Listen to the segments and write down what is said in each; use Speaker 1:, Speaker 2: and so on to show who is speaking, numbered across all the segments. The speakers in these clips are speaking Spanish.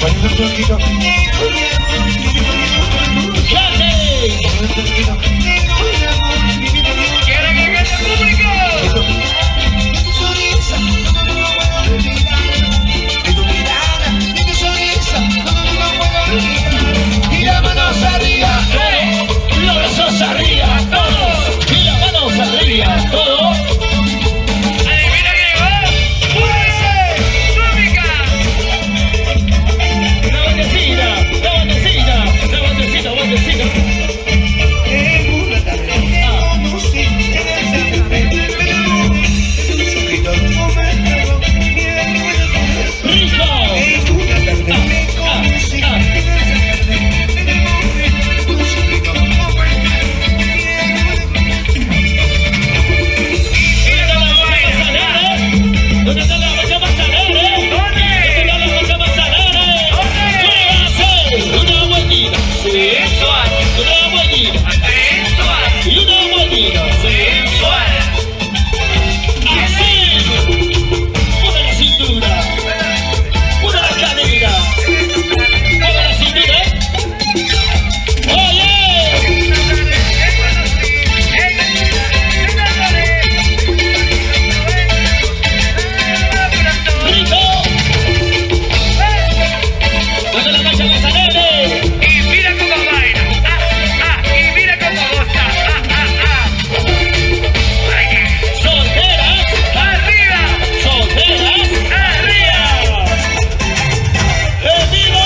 Speaker 1: Poniendo un truquito.
Speaker 2: ¡Quiero que cante el público!
Speaker 1: De tu sonrisa, no me lo puedo olvidar. De tu mirada, de tu sonrisa, no me lo puedo olvidar. Y las manos arriba,
Speaker 2: Los brazos arriba, todos. Y las manos arriba, todos. Adivina que llegó. ¡Púrese! ¡Súbica! La botecita, la botecita, la botecita, botecita.
Speaker 1: en una tarde te conocí, en el certamen, pero tus ojitos no me dejaron miedo en el corazón.
Speaker 2: ¡Rico!
Speaker 1: En una tarde te conocí, en el certamen, pero tus ojitos no me dejaron miedo en el corazón.
Speaker 2: ¿Dónde está la bocha más alegre? ¿Dónde está la bocha más alegre? ¡Muévase! Una vueltita sensual, una vueltita sensual y una vueltita sensual. Así, mueve la cintura, mueve la cadera, mueve la cintura. ¡Oye! ¡Rico! ¿Dónde la bocha más alegre?
Speaker 3: Y mira cómo baila, y mira cómo goza,
Speaker 2: Solteras,
Speaker 3: arriba,
Speaker 2: solteras,
Speaker 3: arriba.
Speaker 2: ¡en vivo!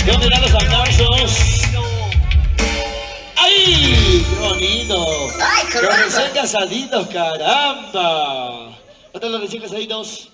Speaker 2: ¿Dónde están los aplausos? ¡Ay! ¡Qué bonito!
Speaker 4: ¡Ay,
Speaker 2: Los
Speaker 4: caramba!
Speaker 2: recién casaditos, caramba. ¿Dónde están los recién casaditos?